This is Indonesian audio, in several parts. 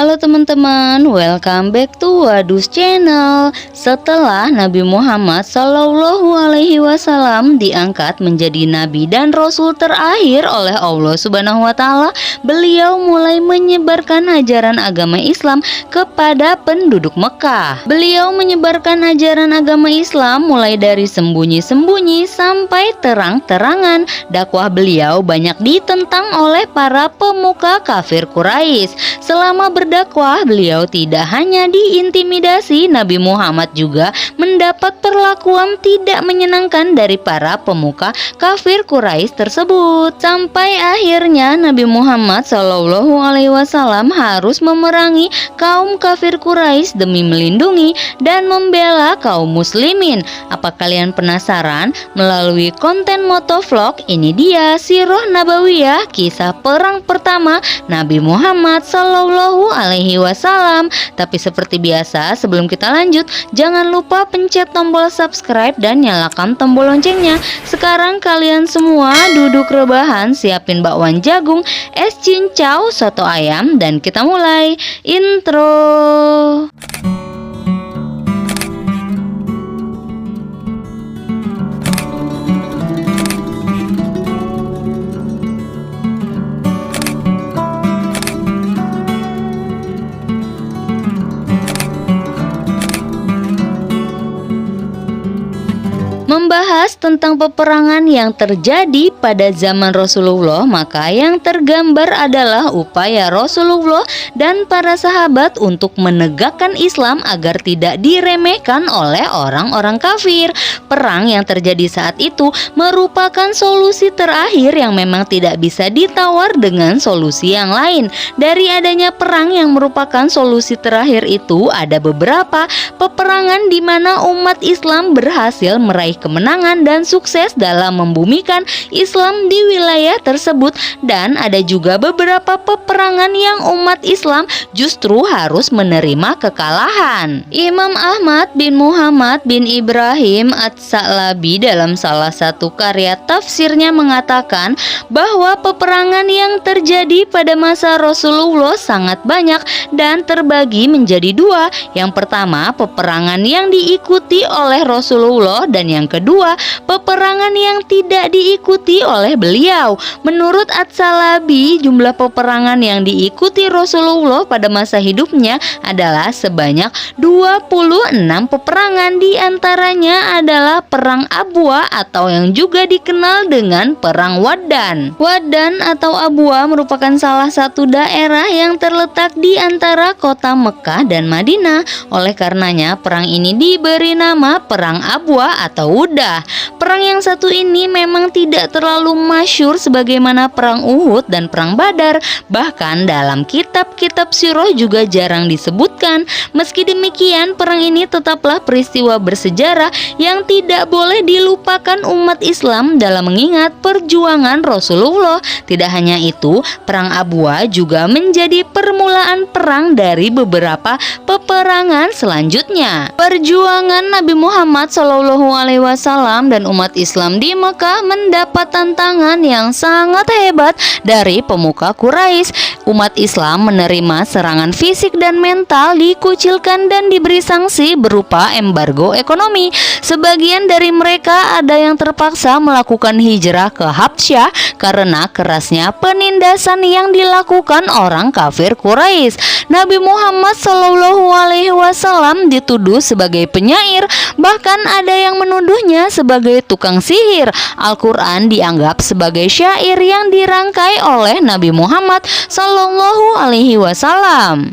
Halo teman-teman, welcome back to Wadus Channel. Setelah Nabi Muhammad SAW diangkat menjadi nabi dan rasul terakhir oleh Allah Subhanahu wa Ta'ala, beliau mulai menyebarkan ajaran agama Islam kepada penduduk Mekah. Beliau menyebarkan ajaran agama Islam mulai dari sembunyi-sembunyi sampai terang-terangan. Dakwah beliau banyak ditentang oleh para pemuka kafir Quraisy. Selama berdakwah, beliau tidak hanya diintimidasi, Nabi Muhammad juga mendapat perlakuan tidak menyenangkan dari para pemuka kafir Quraisy tersebut. Sampai akhirnya Nabi Muhammad SAW harus memerangi kaum kafir Quraisy demi melindungi dan membela kaum muslimin. Apa kalian penasaran? Melalui konten motovlog ini dia Sirah Nabawiyah, kisah perang pertama Nabi Muhammad SAW. Tapi seperti biasa, sebelum kita lanjut, jangan lupa pencet tombol subscribe dan nyalakan tombol loncengnya. Sekarang kalian semua duduk rebahan, siapin bakwan jagung, es cincau, soto ayam, dan kita mulai intro. Membahas tentang peperangan yang terjadi pada zaman Rasulullah, maka yang tergambar adalah upaya Rasulullah dan para sahabat untuk menegakkan Islam agar tidak diremehkan oleh orang-orang kafir. Perang yang terjadi saat itu merupakan solusi terakhir yang memang tidak bisa ditawar dengan solusi yang lain. Dari adanya perang yang merupakan solusi terakhir itu, ada beberapa peperangan di mana umat Islam berhasil meraih kemenangan dan sukses dalam membumikan Islam di wilayah tersebut, dan ada juga beberapa peperangan yang umat Islam justru harus menerima kekalahan. Imam Ahmad bin Muhammad bin Ibrahim Ats-Sa'labi dalam salah satu karya tafsirnya mengatakan bahwa peperangan yang terjadi pada masa Rasulullah sangat banyak dan terbagi menjadi dua. Yang pertama, peperangan yang diikuti oleh Rasulullah, dan yang kedua, peperangan yang tidak diikuti oleh beliau. Menurut Ats-Sa'labi, jumlah peperangan yang diikuti Rasulullah pada masa hidupnya adalah sebanyak 26 peperangan. Di antaranya adalah Perang Abwa atau yang juga dikenal dengan Perang Waddan. Waddan atau Abwa merupakan salah satu daerah yang terletak di antara kota Mekah dan Madinah. Oleh karenanya, perang ini diberi nama Perang Abwa atau Udah. Perang yang satu ini memang tidak terlalu masyhur sebagaimana Perang Uhud dan Perang Badar. Bahkan dalam kitab-kitab sirah juga jarang disebutkan. Meski demikian, perang ini tetaplah peristiwa bersejarah yang tidak boleh dilupakan umat Islam dalam mengingat perjuangan Rasulullah. Tidak hanya itu, Perang Abwa juga menjadi permulaan perang dari beberapa peperangan selanjutnya. Perjuangan Nabi Muhammad SAW dan umat Islam di Mekah mendapat tantangan yang sangat hebat dari pemuka Quraisy. Umat Islam menerima serangan fisik dan mental, dikucilkan dan diberi sanksi berupa embargo ekonomi. Sebagian dari mereka ada yang terpaksa melakukan hijrah ke Habsyah karena kerasnya penindasan yang dilakukan orang kafir Quraisy. Nabi Muhammad SAW dituduh sebagai penyair, bahkan ada yang menuduhnya sebagai tukang sihir. Al-Quran dianggap sebagai syair yang dirangkai oleh Nabi Muhammad SAW.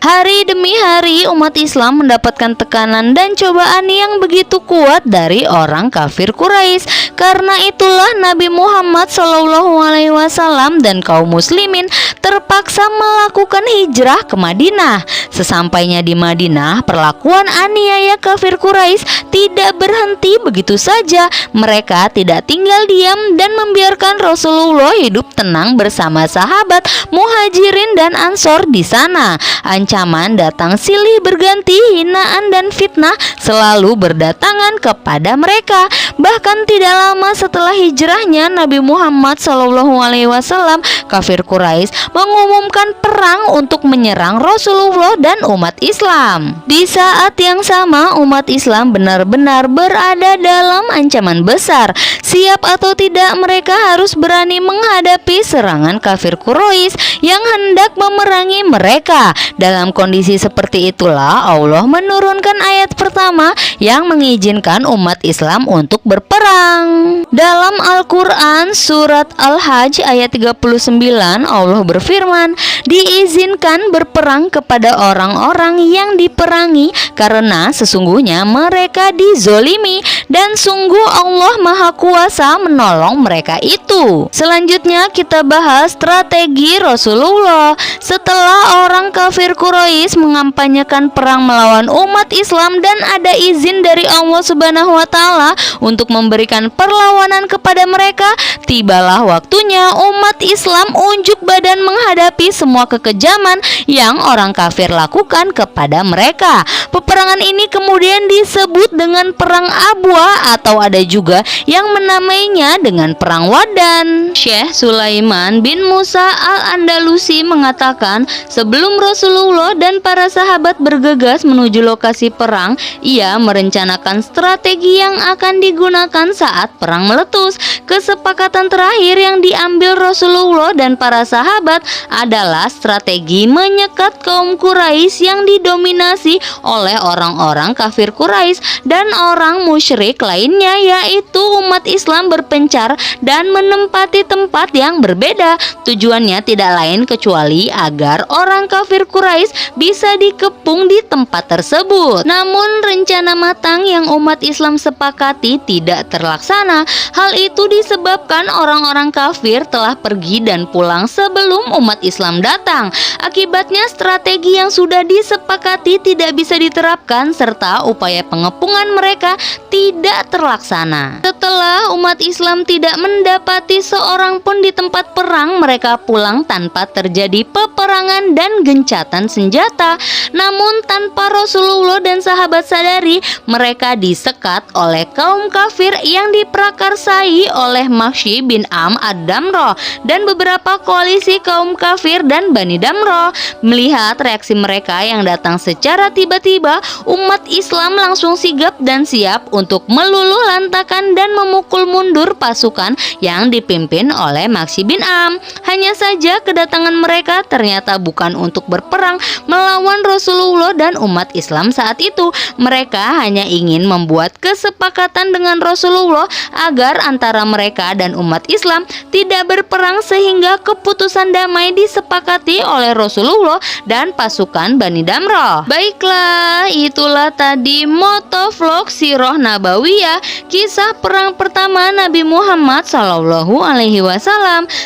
Hari demi hari umat Islam mendapatkan tekanan dan cobaan yang begitu kuat dari orang kafir Quraisy. Karena itulah Nabi Muhammad SAW dan kaum muslimin terpaksa melakukan hijrah ke Madinah. Sesampainya di Madinah, perlakuan aniaya kafir Quraisy tidak berhenti begitu saja. Mereka tidak tinggal diam dan membiarkan Rasulullah hidup tenang bersama sahabat Muhajirin dan Ansor di sana. Ancaman datang silih berganti, hinaan dan fitnah selalu berdatangan kepada mereka. Bahkan tidak lama setelah hijrahnya Nabi Muhammad SAW, kafir Quraisy mengumumkan perang untuk menyerang Rasulullah dan umat Islam. Di saat yang sama, umat Islam benar-benar berada dalam ancaman besar. Siap atau tidak, mereka harus berani menghadapi serangan kafir Quraisy yang hendak memerangi mereka. Dalam kondisi seperti itulah Allah menurunkan ayat pertama yang mengizinkan umat Islam untuk berperang. Dalam Al-Quran surat Al-Hajj ayat 39, Allah berfirman, diizinkan berperang kepada orang-orang yang diperangi karena sesungguhnya mereka dizolimi dan sungguh Allah Maha Kuasa menolong mereka itu. Selanjutnya kita bahas strategi Rasulullah. Setelah orang kafir Quraisy mengampanyekan perang melawan umat Islam dan ada izin dari Allah Subhanahu wa Ta'ala untuk memberikan perlawanan kepada mereka, tibalah waktunya umat Islam unjuk badan menghadapi semua kekejaman yang orang kafir lakukan kepada mereka. Peperangan ini kemudian disebut dengan perang Abwa atau ada juga yang menamainya dengan perang Wadan. Syekh Sulaiman bin Musa Al-Andalusi mengatakan, sebelum Rasulullah dan para sahabat bergegas menuju lokasi perang, ia merencanakan strategi yang akan digunakan saat perang meletus. Kesepakatan terakhir yang diambil Rasulullah dan para sahabat adalah strategi menyekat kaum Quraisy yang didominasi oleh orang-orang kafir Quraisy dan orang musyrik lainnya, yaitu umat Islam berpencar dan menempati tempat yang berbeda. Tujuannya tidak lain kecuali agar orang kafir Quraisy bisa dikepung di tempat tersebut. Namun rencana matang yang umat Islam sepakati tidak terlaksana. Hal itu disebabkan orang-orang kafir telah pergi dan pulang sebelum umat Islam datang. Akibatnya strategi yang sudah disepakati tidak bisa diterapkan serta upaya pengepungan mereka tidak terlaksana. Setelah umat Islam tidak mendapati seorang pun di tempat perang, mereka pulang tanpa terjadi peperangan dan gencatan senjata. Namun tanpa Rasulullah dan sahabat sadari, mereka disekat oleh kaum kafir yang diprakarsai oleh Mahsy bin Am ad-Damrah dan beberapa koalisi kaum kafir dan Bani Damrah. Melihat reaksi mereka yang datang secara tiba-tiba, umat Islam langsung sigap dan siap untuk meluluh lantakan dan memukul mundur pasukan yang dipimpin oleh Mahsy bin Am. Hanya saja kedatangan mereka ternyata bukan untuk berperang melawan Rasulullah dan umat Islam saat itu. Mereka hanya ingin membuat kesepakatan dengan Rasulullah agar antara mereka dan umat Islam tidak berperang sehingga keputusan damai disepakati oleh Rasulullah dan pasukan Bani Damrah. Baiklah, itulah tadi motovlog Sirah Nabawiyah, kisah perang pertama Nabi Muhammad SAW.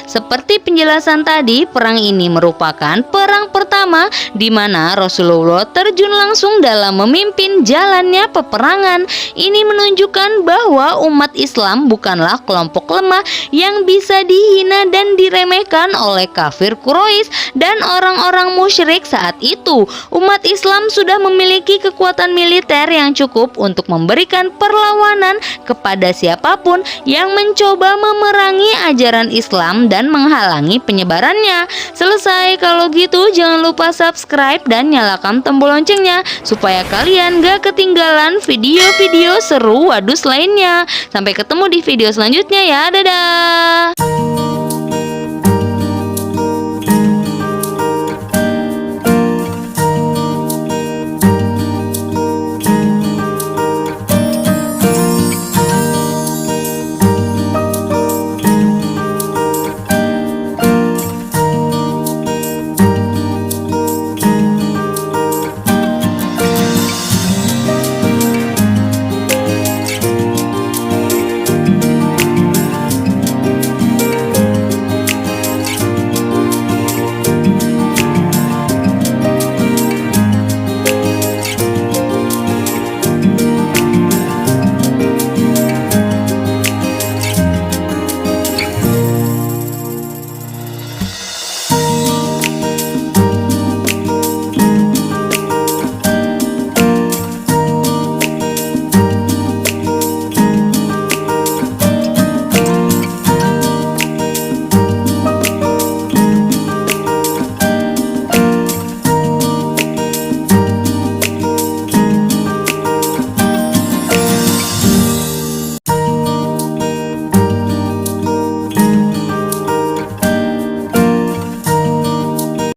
Seperti penjelasan tadi, perang ini merupakan perang pertama di mana Rasulullah terjun langsung dalam memimpin jalannya peperangan. Ini menunjukkan bahwa umat Islam bukanlah kelompok lemah yang bisa dihina dan diremehkan oleh kafir Quraisy dan orang-orang musyrik saat itu. Umat Islam sudah memiliki kekuatan militer yang cukup untuk memberikan perlawanan kepada siapapun yang mencoba memerangi ajaran Islam dan menghalangi penyebarannya. Selesai. Kalau gitu jangan lupa subscribe dan nyalakan tombol loncengnya supaya kalian gak ketinggalan video-video seru Wadus lainnya. Sampai ketemu di video selanjutnya ya. Dadah.